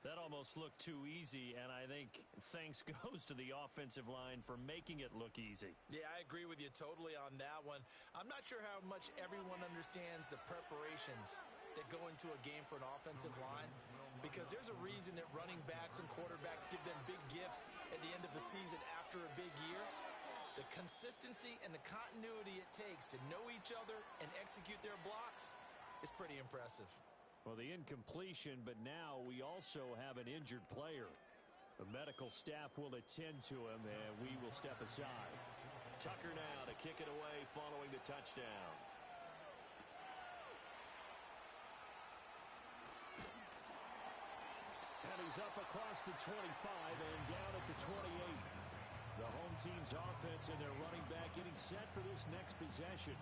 That almost looked too easy, and I think thanks goes to the offensive line for making it look easy. Yeah, I agree with you totally on that one. I'm not sure how much everyone understands the preparations that go into a game for an offensive line, because there's a reason that running backs and quarterbacks give them big gifts at the end of the season after a big year. The consistency and the continuity it takes to know each other and execute their blocks is pretty impressive. Well, the incompletion, but now we also have an injured player. The medical staff will attend to him, and we will step aside. Tucker now to kick it away following the touchdown. And he's up across the 25 and down at the 28. The home team's offense and their running back getting set for this next possession.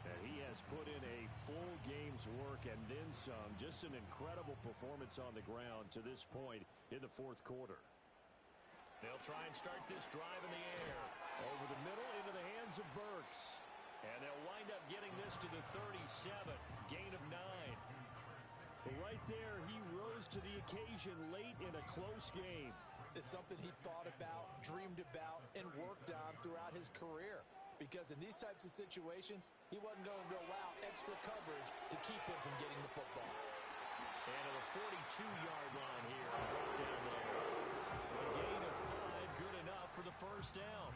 And he has put in a full game's work and then some. Just an incredible performance on the ground to this point in the fourth quarter. They'll try and start this drive in the air. Over the middle into the hands of Burks. And they'll wind up getting this to the 37. Gain of 9. But right there, he rose to the occasion late in a close game. It's something he thought about, dreamed about, and worked on throughout his career. Because in these types of situations, he wasn't going to go out extra coverage to keep him from getting the football. And to the 42-yard line here. Brought down there. A gain of 5, good enough for the first down.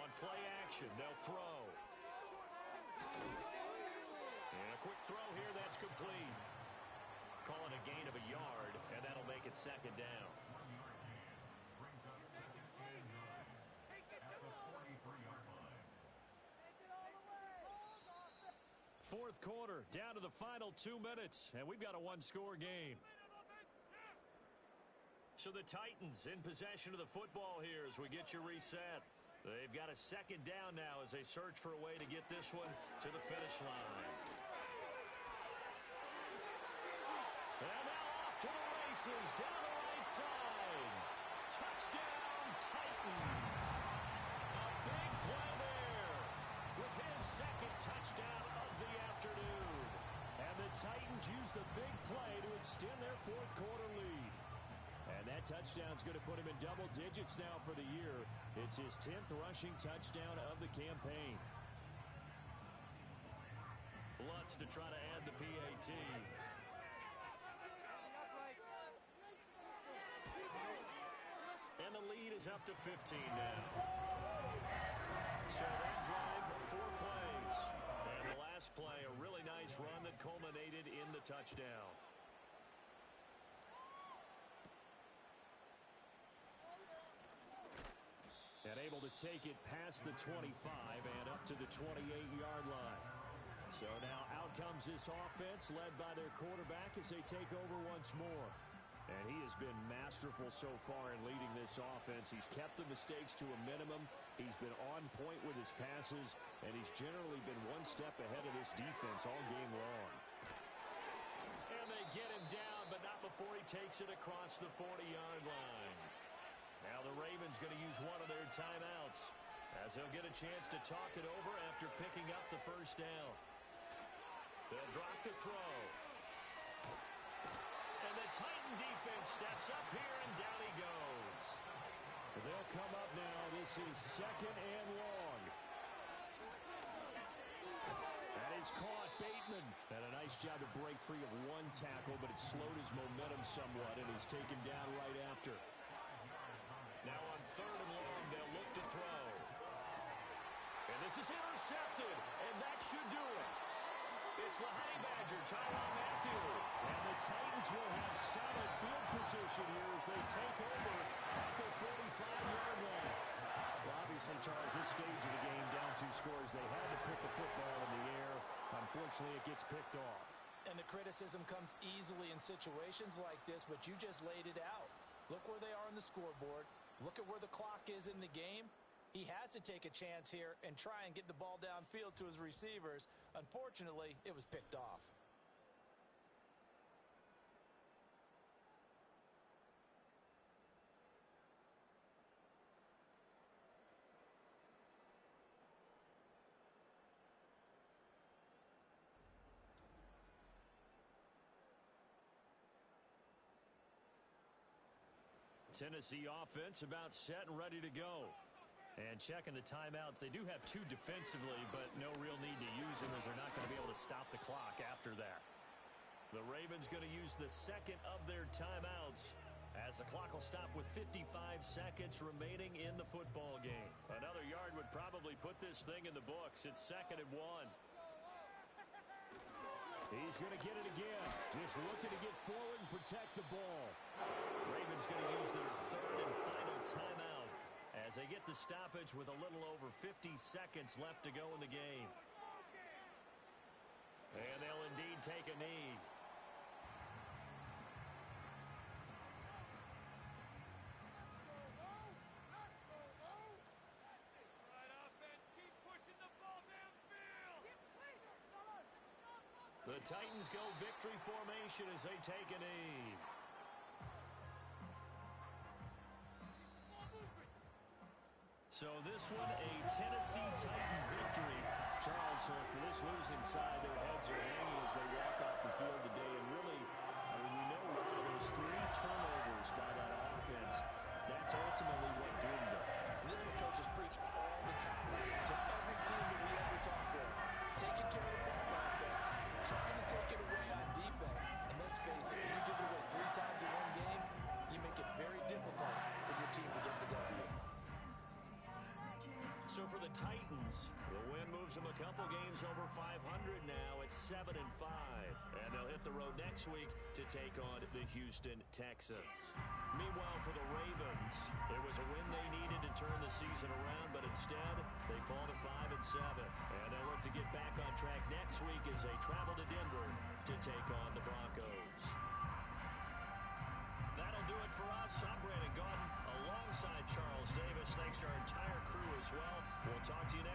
On play action, they'll throw. And a quick throw here, that's complete. Call it a gain of a yard, and that'll make it second down. Fourth quarter, down to the final 2 minutes, and we've got a one-score game. So the Titans in possession of the football here as we get you reset. They've got a second down now as they search for a way to get this one to the finish line. And now off to the races, down the right side. Touchdown, Titans. A big play there with his second touchdown of the afternoon. And the Titans use the big play to extend their fourth quarter lead. And that touchdown's going to put him in double digits now for the year. It's his 10th rushing touchdown of the campaign. Lutz to try to add the PAT. And the lead is up to 15 now. So that drive, 4 plays. And the last play, a really nice run that culminated in the touchdown. And able to take it past the 25 and up to the 28-yard line. So now out comes this offense led by their quarterback as they take over once more. And he has been masterful so far in leading this offense. He's kept the mistakes to a minimum. He's been on point with his passes, and he's generally been one step ahead of this defense all game long. And they get him down, but not before he takes it across the 40-yard line. Now the Ravens going to use one of their timeouts as they'll get a chance to talk it over after picking up the first down. They'll drop the throw. And the Titan defense steps up here, and down he goes. They'll come up now. This is second and long. That is caught. Bateman had a nice job to break free of one tackle, but it slowed his momentum somewhat, and he's taken down right after. Now on third and long, they'll look to throw. And this is intercepted, and that should do it. It's the Honey Badger, Tyrann Mathieu. And the Titans will have solid field position here as they take over at the 45-yard line. Well, obviously, Charles, this stage of the game, down 2 scores, they had to put the football in the air. Unfortunately, it gets picked off. And the criticism comes easily in situations like this, but you just laid it out. Look where they are on the scoreboard. Look at where the clock is in the game. He has to take a chance here and try and get the ball downfield to his receivers. Unfortunately, it was picked off. Tennessee offense about set and ready to go. And checking the timeouts, they do have 2 defensively, but no real need to use them as they're not going to be able to stop the clock after that. The Ravens going to use the second of their timeouts As the clock will stop with 55 seconds remaining in the football game. Another yard would probably put this thing in the books. It's 2nd and 1. He's going to get it again. Just looking to get forward and protect the ball. Ravens going to use their 3rd and final timeout as they get the stoppage with a little over 50 seconds left to go in the game. And they'll indeed take a knee. The Titans go victory formation as they take a knee. So this one, a Tennessee Titan victory. Charles, for this losing side, their heads are hanging as they walk off the field today. And really, we know why those 3 turnovers by that offense, that's ultimately what doomed them. And this is what coaches preach all the time to every team that we ever talk with. Taking care of the ball on offense, trying to take it away on defense. And let's face it, when you give it away 3 times in one game, you make it very difficult for your team to get the W. So for the Titans, the win moves them a couple games over 500 now at 7 and 5. And they'll hit the road next week to take on the Houston Texans. Meanwhile, for the Ravens, it was a win they needed to turn the season around, but instead, they fall to 5 and 7. And they'll look to get back on track next week as they travel to Denver to take on the Broncos. That'll do it for us. I'm Brandon Gaudin alongside Charles Davis. Thanks to our entire crew as well. We'll talk to you next